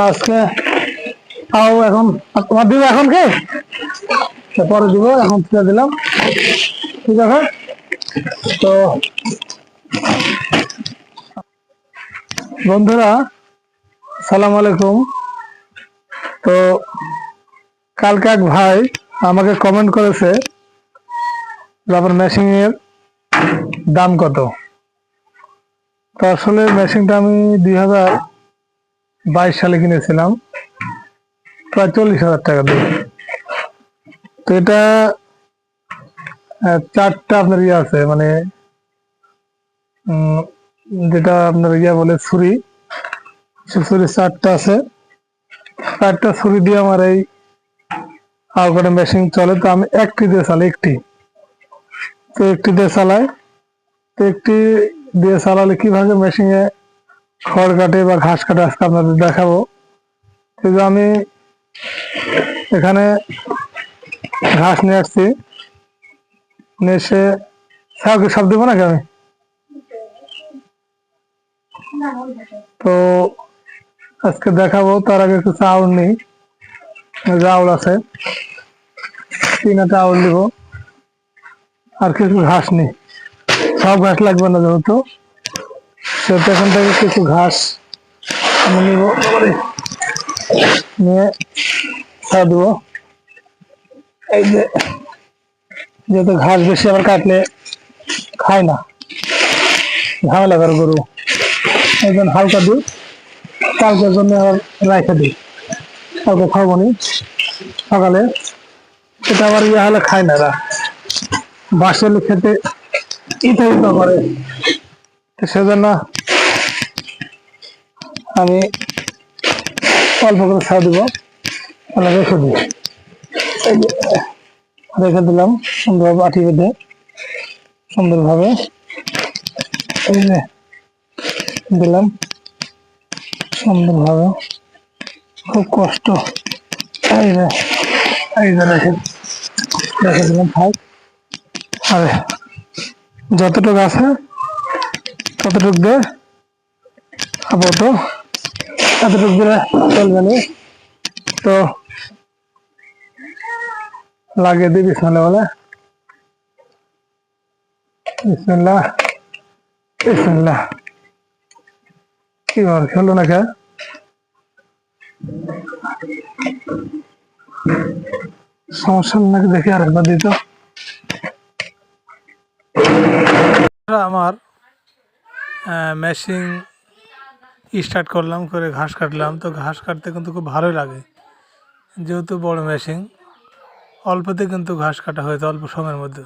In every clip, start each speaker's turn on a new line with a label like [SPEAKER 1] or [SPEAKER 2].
[SPEAKER 1] আজকে তাও এখন তোমার দিব এখন কে পরে দিব, এখন তুলে দিলাম। ঠিক আছে, তো বন্ধুরা সালাম আলাইকুম। তো কালকে এক ভাই আমাকে কমেন্ট করেছে আপনার মেশিন এর দাম কত। তো আসলে মেশিনটা আমি 2022 সালে কিনেছিলাম প্রায় 40,000 টাকা দিয়ে। তো এটা চারটা আপনার ইয়ে আছে, মানে যেটা আপনার ইয়ে বলে ছুরি, সে ছুরি চারটা আছে। চারটা ছুরি দিয়ে আমার এই আউকাটা মেশিন চলে। তো আমি একটি দিয়ে চালাই, একটি দিয়ে চালাই। তো একটি দিয়ে চালালে কিভাবে মেশিনে খড় কাটে বা ঘাস কাটে আজকে আপনাদের দেখাবো। কিন্তু আমি এখানে ঘাস নিয়ে আসছি, নিয়ে এসে সব দেবো নাকি আমি। তো আজকে দেখাবো, তার আগে কিছু চাউল নেই, চাউল আছে 3 চাউল দিব, আর কিছু ঘাস নেই। সব ঘাস লাগবে না যেহেতু, সেহেতু এখান থেকে কিছু ঘাস আমি নিব, নিয়ে ছা দেবো। এই যে যেহেতু ঘাস বেশি আবার কাটলে খায় না, ঝামেলা করে গরু, এই জন্য হালকা দিই। কালকের জন্য আবার রাখা দিই, কালকে খাবো নি সকালে। এটা আবার ইয়ে হলে খায় না, এরা বাসেল খেতে ইতা করে। সেজন্য আমি অল্প করে ছা দিব, রেখে দিই। রেখে দিলাম সুন্দরভাবে আটি বেঁধে, সুন্দরভাবে এই যে দিলাম সুন্দরভাবে। খুব কষ্ট, এই যে রেখে দিলাম থাক। আর যতটুকু আছে ততটুকু দিয়ে আপাতত এতটুকু দিলে চলবে না। তো লাগিয়ে দিই বিসমিল্লাহ বলে, বিসমিল্লাহ বিসমিল্লাহ। কি বল খেলো না খা, সমস্যা নাকি দেখি আরেকবার দিত। আমার মেশিন স্টার্ট করলাম, করে ঘাস কাটলাম। তো ঘাস কাটতে কিন্তু খুব ভালোই লাগে, যেহেতু বড় মেশিন, অল্পতে কিন্তু ঘাস কাটা হয়েছে অল্প সময়ের মধ্যে।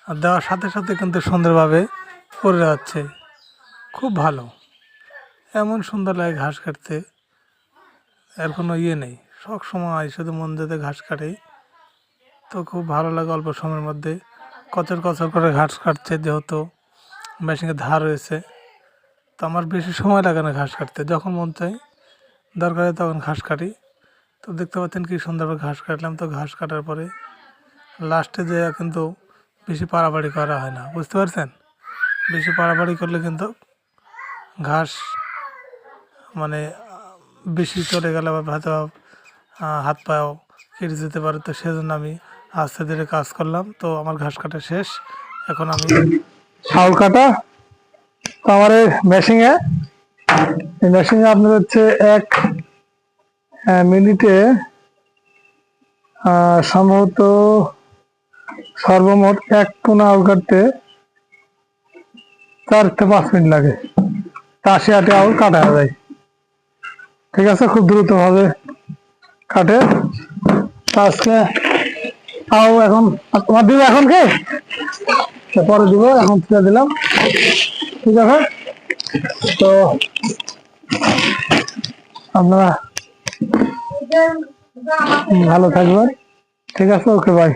[SPEAKER 1] আর দেওয়ার সাথে সাথে কিন্তু সুন্দরভাবে পড়ে যাচ্ছে, খুব ভালো। এমন সুন্দর লাগে ঘাস কাটতে, এর কোনো ইয়ে নেই। সব সময় শুধু মন যেতে ঘাস কাটে, তো খুব ভালো লাগে অল্প সময়ের মধ্যে কচর কচর করে ঘাস কাটছে। যেহেতু মেশিনের ধার রয়েছে, তো আমার বেশি সময় লাগে না ঘাস কাটতে। যখন মন চাই দরকার হয় তখন ঘাস কাটি। তো দেখতে পাচ্ছেন কি সুন্দরভাবে ঘাস কাটলাম। তো ঘাস কাটার পরে লাস্টে যে কিন্তু বেশি পাড়াপাড়ি করা হয় না, বুঝতে পারছেন। বেশি পাড়াপাড়ি করলে কিন্তু ঘাস মানে বেশি চলে গেলে বা হয়তো হাত পাও কেটে যেতে পারে। তো সেজন্য আমি আস্তে ধীরে কাজ করলাম। তো আমার ঘাস কাটা শেষ, এখন আমি চাউল কাটা। তো আমার এই মেশিনে আপনার হচ্ছে 1 মিনিটে সম্ভবত সর্বমোট 1 পোনা আউল কাটতে 4 থেকে 5 মিনিট লাগে। 80 আউল কাটা যায়। ঠিক আছে, খুব দ্রুতভাবে কাটে। আজকে তাও এখন তোমার দিব এখন কে পরে দিব, এখন তুলে দিলাম। ঠিক আছে, তো আপনারা ভালো থাকবেন। ঠিক আছে, ওকে বাই।